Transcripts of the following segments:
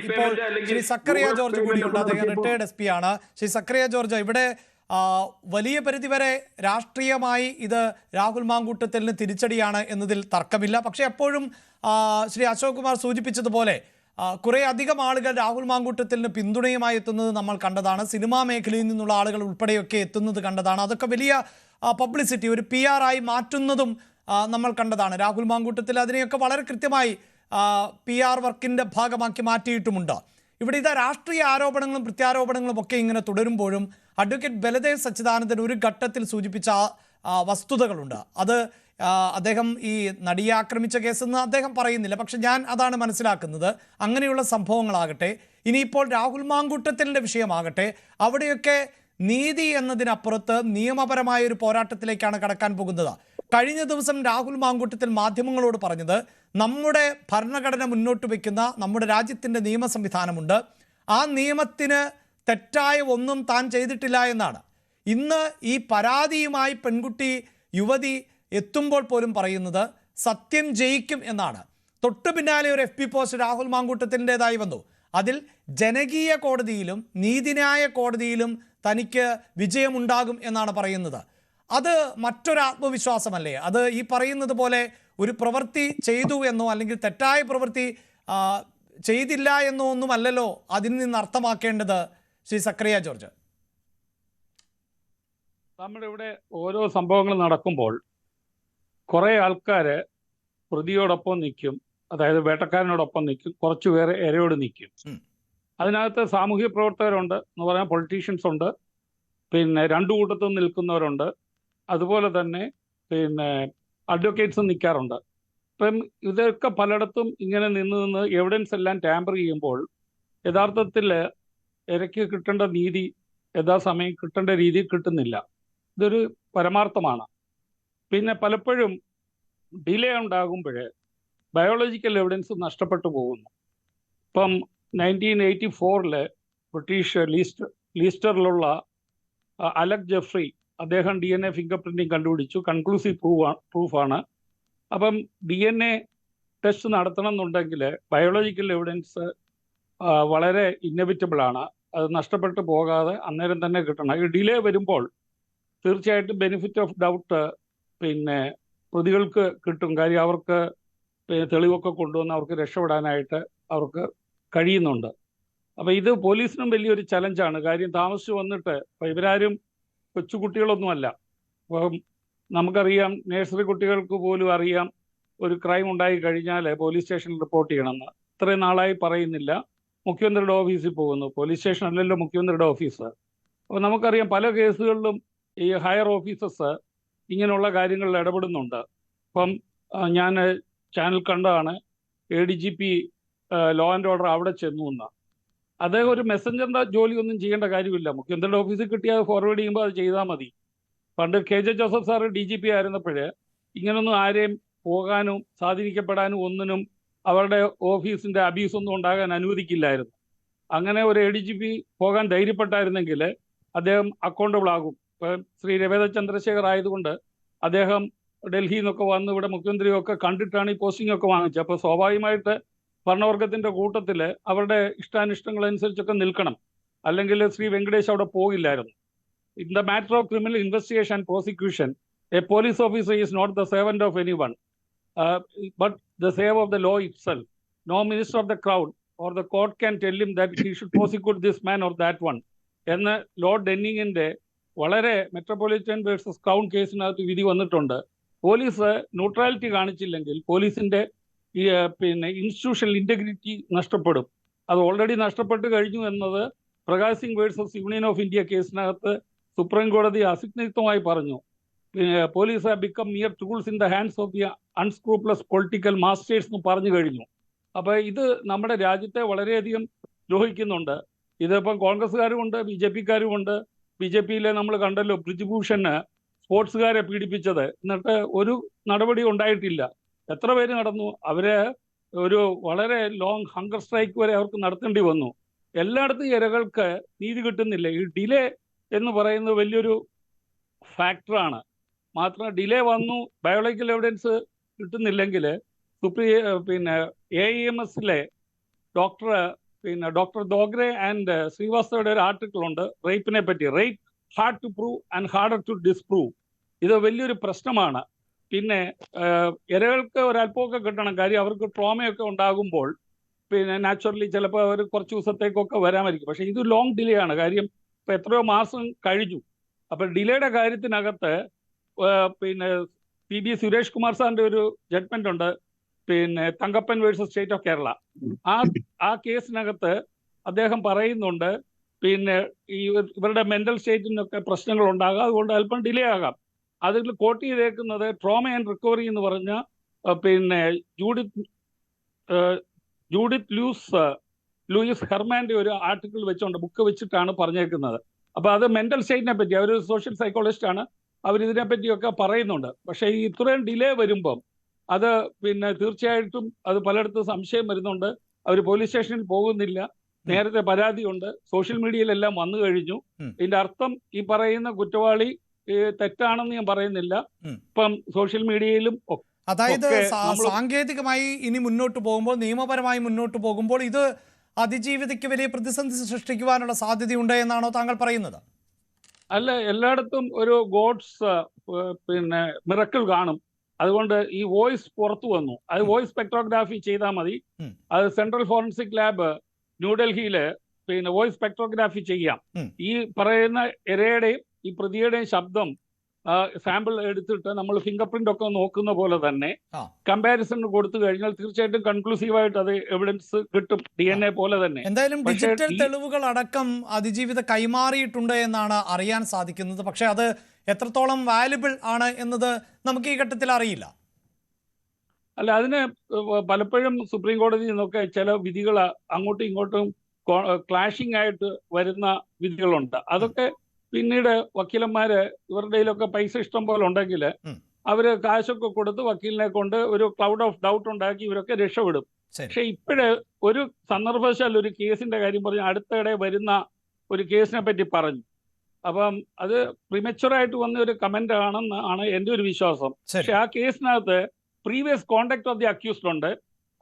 ഇപ്പോൾ ശ്രീ സക്കറിയ ജോർജ് കൂടിയുണ്ട്. അദ്ദേഹം റിട്ടയർഡ് SP ആണ്. ശ്രീ സക്കറിയ ജോർജ്, ഇവിടെ വലിയ പരിധിവരെ രാഷ്ട്രീയമായി ഇത് രാഹുൽ മാങ്കൂട്ടത്തിന് തിരിച്ചടിയാണ് എന്നതിൽ തർക്കമില്ല. പക്ഷേ എപ്പോഴും ശ്രീ അശോക് കുമാർ സൂചിപ്പിച്ചതുപോലെ കുറേ അധികം ആളുകൾ രാഹുൽ മാങ്കൂട്ടത്തിന് പിന്തുണയുമായി എത്തുന്നത് നമ്മൾ കണ്ടതാണ്. സിനിമാ മേഖലയിൽ നിന്നുള്ള ആളുകൾ ഉൾപ്പെടെയൊക്കെ എത്തുന്നത് കണ്ടതാണ്. അതൊക്കെ വലിയ പബ്ലിസിറ്റി, ഒരു PR ആയി മാറ്റുന്നതും നമ്മൾ കണ്ടതാണ്. രാഹുൽ മാങ്കൂട്ടത്തിൽ അതിനെയൊക്കെ വളരെ കൃത്യമായി PR വർക്കിൻ്റെ ഭാഗമാക്കി മാറ്റിയിട്ടുമുണ്ട്. ഇവിടെ ഇതാ രാഷ്ട്രീയ ആരോപണങ്ങളും പ്രത്യാരോപണങ്ങളും ഒക്കെ ഇങ്ങനെ തുടരുമ്പോഴും അഡ്വക്കേറ്റ് ബലദേവ് സച്ചിദാനന്ദൻ ഒരു ഘട്ടത്തിൽ സൂചിപ്പിച്ച വസ്തുതകളുണ്ട്. അത് അദ്ദേഹം ഈ നടിയെ ആക്രമിച്ച കേസെന്ന് അദ്ദേഹം പറയുന്നില്ല. പക്ഷെ ഞാൻ അതാണ് മനസ്സിലാക്കുന്നത്. അങ്ങനെയുള്ള സംഭവങ്ങളാകട്ടെ, ഇനിയിപ്പോൾ രാഹുൽ മാങ്കൂട്ടത്തിൻ്റെ വിഷയമാകട്ടെ, അവിടെയൊക്കെ നീതി എന്നതിനപ്പുറത്ത് നിയമപരമായ ഒരു പോരാട്ടത്തിലേക്കാണ് കടക്കാൻ പോകുന്നത്. കഴിഞ്ഞ ദിവസം രാഹുൽ മാങ്കൂട്ടത്തിൽ മാധ്യമങ്ങളോട് പറഞ്ഞത് നമ്മുടെ ഭരണഘടന മുന്നോട്ട് വയ്ക്കുന്ന നമ്മുടെ രാജ്യത്തിൻ്റെ നിയമ സംവിധാനമുണ്ട്, ആ നിയമത്തിന് തെറ്റായ ഒന്നും താൻ ചെയ്തിട്ടില്ല എന്നാണ്. ഇന്ന് ഈ പരാതിയുമായി പെൺകുട്ടി യുവതി എത്തുമ്പോൾ പോലും പറയുന്നത് സത്യം ജയിക്കും എന്നാണ്. തൊട്ടു പിന്നാലെ ഒരു FB പോസ്റ്റ് രാഹുൽ മാങ്കൂട്ടത്തിൻ്റെതായി വന്നു. അതിൽ ജനകീയ കോടതിയിലും നീതിന്യായ കോടതിയിലും തനിക്ക് വിജയമുണ്ടാകും എന്നാണ് പറയുന്നത്. അത് മറ്റൊരു ആത്മവിശ്വാസമല്ലേ? അത് ഈ പറയുന്നത് പോലെ ഒരു പ്രവൃത്തി ചെയ്തു എന്നോ അല്ലെങ്കിൽ തെറ്റായ പ്രവൃത്തി ചെയ്തില്ല എന്നോ ഒന്നുമല്ലല്ലോ അതിൽ നിന്ന് അർത്ഥമാക്കേണ്ടത്. ശ്രീ സക്കറിയ ജോർജ്, നമ്മുടെ ഇവിടെ ഓരോ സംഭവങ്ങൾ നടക്കുമ്പോൾ കുറേ ആൾക്കാർ പ്രതിയോടൊപ്പം നിൽക്കും, അതായത് വേട്ടക്കാരനോടൊപ്പം നിൽക്കും, കുറച്ചു പേര് ഇരയോട് നിൽക്കും. അതിനകത്ത് സാമൂഹ്യ പ്രവർത്തകരുണ്ട് എന്ന് പറഞ്ഞാൽ പൊളിറ്റീഷ്യൻസ് ഉണ്ട്, പിന്നെ രണ്ടു കൂട്ടത്തും നിൽക്കുന്നവരുണ്ട്, അതുപോലെ തന്നെ പിന്നെ അഡ്വക്കേറ്റ്സും നിൽക്കാറുണ്ട്. അപ്പം ഇതൊക്കെ പലയിടത്തും ഇങ്ങനെ നിന്ന് എവിഡൻസ് എല്ലാം ടാമ്പർ ചെയ്യുമ്പോൾ യഥാർത്ഥത്തിൽ ഇരയ്ക്ക് കിട്ടേണ്ട നീതി യഥാസമയം കിട്ടേണ്ട രീതിയിൽ കിട്ടുന്നില്ല. ഇതൊരു പരമാർത്ഥമാണ്. പിന്നെ പലപ്പോഴും ഡിലേ ഉണ്ടാകുമ്പോൾ ബയോളജിക്കൽ എവിഡൻസ് നഷ്ടപ്പെട്ടു പോകുന്നു. ഇപ്പം 1984 ബ്രിട്ടീഷ് ലീസ്റ്ററിലുള്ള അലക് ജെഫ്രി അദ്ദേഹം DNA ഫിംഗർ പ്രിന്റിങ് കണ്ടുപിടിച്ചു. കൺക്ലൂസീവ് പ്രൂഫാണ്. അപ്പം DNA ടെസ്റ്റ് നടത്തണം എന്നുണ്ടെങ്കിൽ ബയോളജിക്കൽ എവിഡൻസ് വളരെ ഇന്നവിറ്റബിൾ ആണ്. അത് നഷ്ടപ്പെട്ടു പോകാതെ അന്നേരം തന്നെ കിട്ടണം. ഈ ഡിലേ വരുമ്പോൾ തീർച്ചയായിട്ടും ബെനിഫിറ്റ് ഓഫ് ഡൗട്ട് പിന്നെ പ്രതികൾക്ക് കിട്ടും. കാര്യം അവർക്ക് തെളിവൊക്കെ കൊണ്ടുവന്ന് അവർക്ക് രക്ഷപ്പെടാനായിട്ട് അവർക്ക് കഴിയുന്നുണ്ട്. അപ്പം ഇത് പോലീസിനും വലിയൊരു ചലഞ്ചാണ്. കാര്യം താമസിച്ച് വന്നിട്ട് ഇപ്പം ഇവരാരും കൊച്ചുകുട്ടികളൊന്നുമല്ല. അപ്പം നമുക്കറിയാം, നഴ്സറി കുട്ടികൾക്ക് പോലും അറിയാം ഒരു ക്രൈം ഉണ്ടായി കഴിഞ്ഞാൽ പോലീസ് സ്റ്റേഷനിൽ റിപ്പോർട്ട് ചെയ്യണമെന്ന്. ഇത്രയും നാളായി പറയുന്നില്ല. മുഖ്യമന്ത്രിയുടെ ഓഫീസിൽ പോകുന്നു. പോലീസ് സ്റ്റേഷൻ അല്ലല്ലോ മുഖ്യമന്ത്രിയുടെ ഓഫീസ്. അപ്പോൾ നമുക്കറിയാം പല കേസുകളിലും ഈ ഹയർ ഓഫീസേഴ്സ് ഇങ്ങനെയുള്ള കാര്യങ്ങളിൽ ഇടപെടുന്നുണ്ട്. ഇപ്പം ഞാൻ ചാനൽ കണ്ടതാണ് ADGP ലോ ആൻഡ് ഓർഡർ അവിടെ ചെന്നു എന്ന്. അദ്ദേഹം ഒരു മെസ്സഞ്ചറിൻ്റെ ജോലിയൊന്നും ചെയ്യേണ്ട കാര്യമില്ല. മുഖ്യമന്ത്രിയുടെ ഓഫീസിൽ കിട്ടിയാൽ ഫോർവേഡ് ചെയ്യുമ്പോൾ അത് ചെയ്താൽ മതി. പണ്ട് KJ ജോസഫ് സാറ് DGP ആയിരുന്നപ്പോൾ ഇങ്ങനൊന്നും ആരെയും പോകാനും സ്വാധീനിക്കപ്പെടാനും ഒന്നിനും അവരുടെ ഓഫീസിൻ്റെ അബ്യൂസൊന്നും ഉണ്ടാകാൻ അനുവദിക്കില്ലായിരുന്നു. അങ്ങനെ ഒരു ADGP പോകാൻ ധൈര്യപ്പെട്ടായിരുന്നെങ്കിൽ അദ്ദേഹം അക്കൗണ്ടബിൾ ആകും. ഇപ്പം ശ്രീ രവീന്ദ്ര ചന്ദ്രശേഖർ ആയതുകൊണ്ട് അദ്ദേഹം ഡൽഹിയിൽ നിന്നൊക്കെ വന്ന് ഇവിടെ മുഖ്യമന്ത്രിയൊക്കെ കണ്ടിട്ടാണ് ഈ പോസ്റ്റിംഗ് ഒക്കെ വാങ്ങിച്ചത്. അപ്പോൾ സ്വാഭാവികമായിട്ട് ഭരണവർഗത്തിൻ്റെ കൂട്ടത്തിൽ അവരുടെ ഇഷ്ടാനിഷ്ടങ്ങളനുസരിച്ചൊക്കെ നിൽക്കണം. അല്ലെങ്കിൽ ശ്രീ വെങ്കടേഷ് അവിടെ പോകില്ലായിരുന്നു. In the matter of criminal investigation and prosecution a police officer is not the servant of any one but the save of the law itself. No minister of the crown or the court can tell him that he should prosecute this man or that one. എന്ന് Lord ഡെന്നിങ്ങിൻ്റെ വളരെ metropolitan versus crown കേസിനകത്ത് വിധി വന്നിട്ടുണ്ട്. Police neutrality കാണിച്ചില്ലെങ്കിൽ പോലീസിൻ്റെ പിന്നെ institutional integrity നഷ്ടപ്പെടും. അത് already നഷ്ടപ്പെട്ട് കഴിഞ്ഞു എന്നത് Prakash Singh versus union of India കേസിനകത്ത് സുപ്രീം കോടതി അസിഗ്നിഗ്ധമായി പറഞ്ഞു. Police have become mere tools in the hands of the unscrupulous political masters എന്ന് പറഞ്ഞു കഴിഞ്ഞു. അപ്പോൾ ഇത് നമ്മുടെ രാജ്യത്തെ വളരെയധികം ദ്രോഹിക്കുന്നുണ്ട്. ഇതിപ്പം കോൺഗ്രസ്സുകാരുമുണ്ട്, BJPക്കാരുമുണ്ട്. BJPയിലെ നമ്മൾ കണ്ടല്ലോ ബ്രിജ്ഭൂഷണ് സ്പോർട്സുകാരെ പീഡിപ്പിച്ചത്, എന്നിട്ട് ഒരു നടപടി ഉണ്ടായിട്ടില്ല. എത്ര പേര് നടന്നു? അവരെ ഒരു വളരെ ലോങ് ഹങ്കർ സ്ട്രൈക്ക് വരെ അവർക്ക് നടത്തേണ്ടി വന്നു. എല്ലായിടത്തും ഇരകൾക്ക് നീതി കിട്ടുന്നില്ല. ഈ ഡിലേ എന്ന് പറയുന്നത് വലിയൊരു ഫാക്ടറാണ്. മാത്രം ഡിലേ വന്നു, ബയോളജിക്കൽ എവിഡൻസ് കിട്ടുന്നില്ലെങ്കിൽ പിന്നെ AIMSലെ ഡോക്ടർ പിന്നെ ഡോക്ടർ ദോഗ്രെ ആൻഡ് ശ്രീവാസ്തവയുടെ ഒരു ആർട്ടിക്കിൾ ഉണ്ട് റേപ്പിനെ പറ്റി. Rape hard to prove and harder to disprove. ഇത് വലിയൊരു പ്രശ്നമാണ്. പിന്നെ ഇരകൾക്ക് ഒരല്പമൊക്കെ കിട്ടണം. കാര്യം അവർക്ക് ട്രോമയൊക്കെ ഉണ്ടാകുമ്പോൾ പിന്നെ നാച്ചുറലി ചിലപ്പോൾ അവർ കുറച്ച് ദിവസത്തേക്കൊക്കെ വരാമായിരിക്കും. പക്ഷേ ഇത് ലോങ് ഡിലേ ആണ്. കാര്യം ഇപ്പം എത്രയോ മാസം കഴിഞ്ഞു. അപ്പം ഡിലേയുടെ കാര്യത്തിനകത്ത് പിന്നെ പി ബി സുരേഷ് കുമാർ സാറിൻ്റെ ഒരു ജഡ്ജ്മെന്റ് ഉണ്ട്, പിന്നെ Thankappan versus state of Kerala. ആ കേസിനകത്ത് അദ്ദേഹം പറയുന്നുണ്ട് പിന്നെ ഇവരുടെ മെന്റൽ സ്റ്റേറ്റിനൊക്കെ പ്രശ്നങ്ങൾ ഉണ്ടാകാം, അതുകൊണ്ട് അല്പം ഡിലേ ആകാം. അതിൽ കോട്ട് ചെയ്തേക്കുന്നത് ട്രോമ ആൻഡ് റിക്കവറി എന്ന് പറഞ്ഞ പിന്നെ ജൂഡിത്ത് ലൂയിസ് ഹെർമാന്റെ ഒരു ആർട്ടിക്കിൾ വെച്ചുകൊണ്ട് ബുക്ക് വെച്ചിട്ടാണ് പറഞ്ഞേക്കുന്നത്. അപ്പോൾ അത് മെന്റൽ സ്റ്റേറ്റിനെ പറ്റി, അവർ സോഷ്യൽ സൈക്കോളജിസ്റ്റ് ആണ്, അവരിതിനെ പറ്റിയൊക്കെ പറയുന്നുണ്ട്. പക്ഷേ ഈ ഇത്രയും ഡിലേ വരുമ്പം അത് പിന്നെ തീർച്ചയായിട്ടും അത് പലയിടത്തും സംശയം വരുന്നുണ്ട്. അവർ പോലീസ് സ്റ്റേഷനിൽ പോകുന്നില്ല. നേരത്തെ പരാതിയുണ്ട്, സോഷ്യൽ മീഡിയയിലെല്ലാം വന്നു കഴിഞ്ഞു. ഇതിന്റെ അർത്ഥം ഈ പറയുന്ന കുറ്റവാളി തെറ്റാണെന്ന് ഞാൻ പറയുന്നില്ല. ഇപ്പം സോഷ്യൽ മീഡിയയിലും അതായത് സാങ്കേതികമായി ഇനി മുന്നോട്ട് പോകുമ്പോൾ, നിയമപരമായി മുന്നോട്ട് പോകുമ്പോൾ ഇത് അതിജീവിതയ്ക്ക് വലിയ പ്രതിസന്ധി സൃഷ്ടിക്കുവാനുള്ള സാധ്യതയുണ്ട് എന്നാണോ താങ്കൾ പറയുന്നത്? അല്ല, എല്ലായിടത്തും ഒരു ഗോഡ്സ് പിന്നെ മിറക്കിൾ കാണും. അതുകൊണ്ട് ഈ വോയിസ് പുറത്തു വന്നു. അത് വോയിസ് സ്പെക്ട്രോഗ്രാഫി ചെയ്താൽ മതി. അത് സെൻട്രൽ ഫോറൻസിക് ലാബ് ന്യൂഡൽഹിയില് പിന്നെ വോയിസ് സ്പെക്ട്രോഗ്രാഫി ചെയ്യാം. ഈ പറയുന്ന ഇരയുടെയും ഈ പ്രതിയുടെയും ശബ്ദം സാമ്പിൾ എടുത്തിട്ട് നമ്മൾ ഫിംഗർ പ്രിന്റ് ഒക്കെ നോക്കുന്ന പോലെ തന്നെ കമ്പാരിസൺ കൊടുത്തു കഴിഞ്ഞാൽ തീർച്ചയായിട്ടും കൺക്ലൂസീവായിട്ട് അത് എവിഡൻസ് കിട്ടും, DNA പോലെ തന്നെ. എന്തായാലും ഡിജിറ്റൽ തെളിവുകൾ അടക്കം അതിജീവിത കൈമാറിയിട്ടുണ്ട് എന്നാണ് അറിയാൻ സാധിക്കുന്നത്. പക്ഷെ അത് എത്രത്തോളം വാല്യുബിൾ ആണ് എന്നത് നമുക്ക് ഈ ഘട്ടത്തിൽ അറിയില്ല. അല്ല, അതിന് പലപ്പോഴും സുപ്രീം കോടതിയിൽ നിന്നൊക്കെ ചില വിധികൾ അങ്ങോട്ടും ഇങ്ങോട്ടും ക്ലാഷിംഗ് ആയിട്ട് വരുന്ന വിധികളുണ്ട്. അതൊക്കെ പിന്നീട് വക്കീലന്മാര് ഇവരുടെയിലൊക്കെ പൈസ ഇഷ്ടം പോലെ ഉണ്ടെങ്കിൽ അവര് കാശൊക്കെ കൊടുത്ത് വക്കീലിനെ കൊണ്ട് ഒരു ക്ലൗഡ് ഓഫ് ഡൗട്ട് ഉണ്ടാക്കി ഇവരൊക്കെ രക്ഷപ്പെടും. പക്ഷെ ഇപ്പോഴ് ഒരു സന്ദർഭവശാൽ ഒരു കേസിന്റെ കാര്യം പറഞ്ഞ് അടുത്തിടെ വരുന്ന ഒരു കേസിനെ പറ്റി പറഞ്ഞു. അപ്പം അത് പ്രിമച്ചുറായിട്ട് വന്ന ഒരു കമന്റ് ആണെന്നാണ് എൻ്റെ ഒരു വിശ്വാസം. പക്ഷെ ആ കേസിനകത്ത് previous contact of the accused ഉണ്ട്,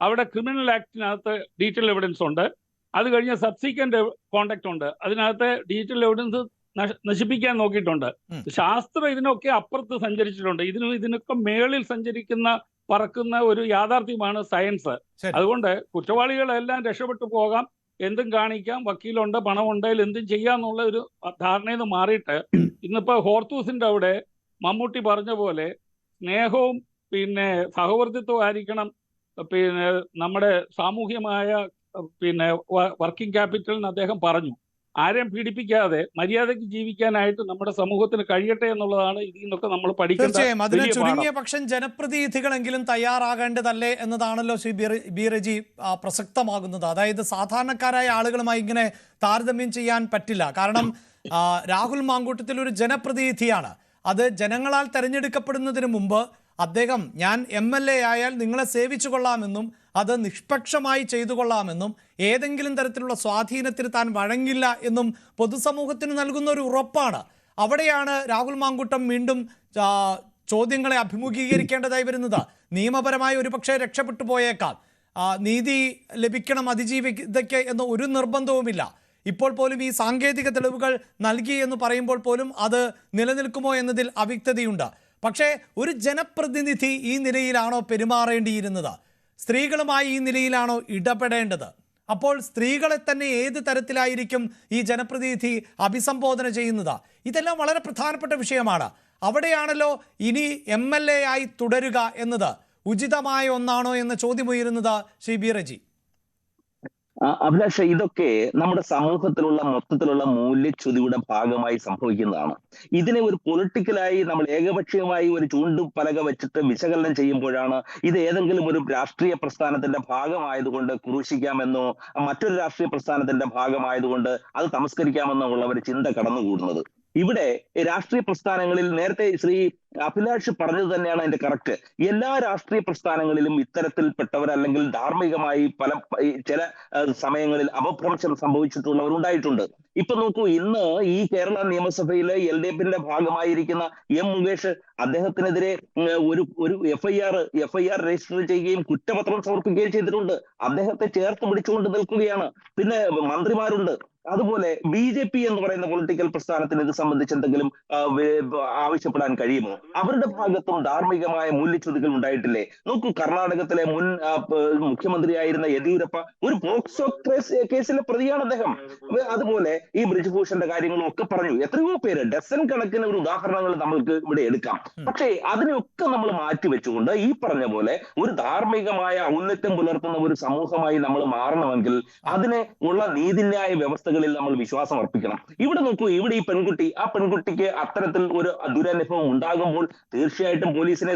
അവിടെ ക്രിമിനൽ ആക്ടിനകത്ത് ഡീറ്റെയിൽ എവിഡൻസ് ഉണ്ട്, അത് കഴിഞ്ഞ സബ്സീക്വന്റ് കോണ്ടാക്ട് ഉണ്ട്, അതിനകത്ത് ഡീറ്റെയിൽ എവിഡൻസ് നശിപ്പിക്കാൻ നോക്കിയിട്ടുണ്ട്. ശാസ്ത്രം ഇതിനൊക്കെ അപ്പുറത്ത് സഞ്ചരിച്ചിട്ടുണ്ട്. ഇതിനൊക്കെ മേളിൽ സഞ്ചരിക്കുന്ന പറക്കുന്ന ഒരു യാഥാർത്ഥ്യമാണ് സയൻസ്. അതുകൊണ്ട് കുറ്റവാളികളെല്ലാം രക്ഷപ്പെട്ടു പോകാം, എന്തും കാണിക്കാം, വക്കീലുണ്ട്, പണമുണ്ട്, എന്തും ചെയ്യാന്നുള്ള ഒരു ധാരണയിൽ നിന്ന് മാറിയിട്ട് ഇന്നിപ്പോ ഹോർത്തൂസിന്റെ അവിടെ മമ്മൂട്ടി പറഞ്ഞ പോലെ സ്നേഹവും പിന്നെ സഹവർത്തിത്വം ആയിരിക്കണം പിന്നെ നമ്മുടെ സാമൂഹ്യമായ പിന്നെ വർക്കിംഗ് ക്യാപിറ്റൽ എന്ന് അദ്ദേഹം പറഞ്ഞു. ആരെയും പീഡിപ്പിക്കാതെ മര്യാദയ്ക്ക് ജീവിക്കാനായിട്ട് നമ്മുടെ സമൂഹത്തിന് കഴിയട്ടെ എന്നുള്ളതാണ് ഇതിൽ നിന്നൊക്കെ നമ്മൾ പഠിക്കുന്നത്. തീർച്ചയായും അതിന് ചുരുങ്ങിയ പക്ഷം ജനപ്രതിനിധികളെങ്കിലും തയ്യാറാകേണ്ടതല്ലേ എന്നതാണല്ലോ ശ്രീ ബി റജി പ്രസക്തമാകുന്നത്. അതായത് സാധാരണക്കാരായ ആളുകളുമായി ഇങ്ങനെ താരതമ്യം ചെയ്യാൻ പറ്റില്ല. കാരണം രാഹുൽ മാങ്കൂട്ടത്തിൽ ഒരു ജനപ്രതിനിധിയാണ്. അത് ജനങ്ങളാൽ തെരഞ്ഞെടുക്കപ്പെടുന്നതിന് മുമ്പ് അദ്ദേഹം ഞാൻ MLA ആയാൽ നിങ്ങളെ സേവിച്ചു കൊള്ളാമെന്നും അത് നിഷ്പക്ഷമായി ചെയ്തു കൊള്ളാമെന്നും ഏതെങ്കിലും തരത്തിലുള്ള സ്വാധീനത്തിന് താൻ വഴങ്ങില്ല എന്നും പൊതുസമൂഹത്തിന് നൽകുന്ന ഒരു ഉറപ്പാണ്. അവിടെയാണ് രാഹുൽ മാങ്കൂട്ടം വീണ്ടും ചോദ്യങ്ങളെ അഭിമുഖീകരിക്കേണ്ടതായി വരുന്നത്. നിയമപരമായി ഒരുപക്ഷെ രക്ഷപ്പെട്ടു പോയേക്കാം, നീതി ലഭിക്കണം അതിജീവിതയ്ക്ക് എന്ന ഒരു നിർബന്ധവുമില്ല. ഇപ്പോൾ പോലും ഈ സാങ്കേതിക തെളിവുകൾ നൽകി എന്ന് പറയുമ്പോൾ പോലും അത് നിലനിൽക്കുമോ എന്നതിൽ അവ്യക്തതയുണ്ട്. പക്ഷേ ഒരു ജനപ്രതിനിധി ഈ നിലയിലാണോ പെരുമാറേണ്ടിയിരുന്നത്? സ്ത്രീകളുമായി ഈ നിലയിലാണോ ഇടപെടേണ്ടത്? അപ്പോൾ സ്ത്രീകളെ തന്നെ ഏത് തരത്തിലായിരിക്കും ഈ ജനപ്രതിനിധി അഭിസംബോധന ചെയ്യുന്നത്? ഇതെല്ലാം വളരെ പ്രധാനപ്പെട്ട വിഷയമാണ്. അവിടെയാണല്ലോ ഇനി MLA ആയി തുടരുക എന്നത് ഉചിതമായ ഒന്നാണോ എന്ന ചോദ്യം ഉയരുന്നത്. ശ്രീ ബി റജി, അഭിലാഷ, ഇതൊക്കെ നമ്മുടെ സമൂഹത്തിലുള്ള മൊത്തത്തിലുള്ള മൂല്യച്യുതിയുടെ ഭാഗമായി സംഭവിക്കുന്നതാണ്. ഇതിനെ ഒരു പൊളിറ്റിക്കലായി നമ്മൾ ഏകപക്ഷീയമായി ഒരു ചൂണ്ടുപലക വെച്ചിട്ട് വിശകലനം ചെയ്യുമ്പോഴാണ് ഇത് ഏതെങ്കിലും ഒരു രാഷ്ട്രീയ പ്രസ്ഥാനത്തിന്റെ ഭാഗമായതുകൊണ്ട് ക്രൂശിക്കാമെന്നോ മറ്റൊരു രാഷ്ട്രീയ പ്രസ്ഥാനത്തിന്റെ ഭാഗമായതുകൊണ്ട് അത് തമസ്കരിക്കാമെന്നോ ഉള്ള ഒരു ചിന്ത കടന്നുകൂടുന്നത്. ഇവിടെ രാഷ്ട്രീയ പ്രസ്ഥാനങ്ങളിൽ നേരത്തെ ശ്രീ അഭിലാഷ് പറഞ്ഞത് തന്നെയാണ് അതിന്റെ കറക്റ്റ്. എല്ലാ രാഷ്ട്രീയ പ്രസ്ഥാനങ്ങളിലും ഇത്തരത്തിൽപ്പെട്ടവർ അല്ലെങ്കിൽ ധാർമ്മികമായി ചില സമയങ്ങളിൽ അപഭ്രംശം സംഭവിച്ചിട്ടുള്ളവർ ഉണ്ടായിട്ടുണ്ട്. ഇപ്പൊ നോക്കൂ, ഇന്ന് ഈ കേരള നിയമസഭയിലെ LDF-ന്റെ ഭാഗമായിരിക്കുന്ന മുകേഷ്, അദ്ദേഹത്തിനെതിരെ ഒരു എഫ്ഐആർ രജിസ്റ്റർ ചെയ്യുകയും കുറ്റപത്രം സമർപ്പിക്കുകയും ചെയ്തിട്ടുണ്ട്. അദ്ദേഹത്തെ ചേർത്ത് പിടിച്ചുകൊണ്ട് നിൽക്കുകയാണ്. പിന്നെ മന്ത്രിമാരുണ്ട്. അതുപോലെ BJP എന്ന് പറയുന്ന പൊളിറ്റിക്കൽ പ്രസ്ഥാനത്തിന് ഇത് സംബന്ധിച്ച് എന്തെങ്കിലും ആവശ്യപ്പെടാൻ കഴിയുമോ? അവരുടെ ഭാഗത്തും ധാർമ്മികമായ മൂല്യച്യുതികൾ ഉണ്ടായിട്ടില്ലേ? നോക്കൂ, കർണാടകത്തിലെ മുൻ മുഖ്യമന്ത്രിയായിരുന്ന യെദ്യൂരപ്പ ഒരു പോക്സോ കേസിലെ പ്രതിയാണ് അദ്ദേഹം. അതുപോലെ ഈ ബ്രിജ്ഭൂഷന്റെ കാര്യങ്ങളും ഒക്കെ പറഞ്ഞു. എത്രയോ പേര്, ഡസൻ കണക്കിന് ഒരു ഉദാഹരണങ്ങൾ നമ്മൾക്ക് ഇവിടെ എടുക്കാം. പക്ഷേ അതിനെയൊക്കെ നമ്മൾ മാറ്റിവെച്ചുകൊണ്ട് ഈ പറഞ്ഞ പോലെ ഒരു ധാർമ്മികമായ ഔന്നത്യം പുലർത്തുന്ന ഒരു സമൂഹമായി നമ്മൾ മാറണമെങ്കിൽ അതിനെ ഉള്ള നീതിന്യായ വ്യവസ്ഥകളിൽ നമ്മൾ വിശ്വാസം അർപ്പിക്കണം. ഇവിടെ നോക്കൂ, ഇവിടെ ഈ പെൺകുട്ടിക്ക് അത്തരത്തിൽ ഒരു ദുരനുഭവം ഉണ്ടാകുമ്പോൾ തീർച്ചയായിട്ടും പോലീസിനെ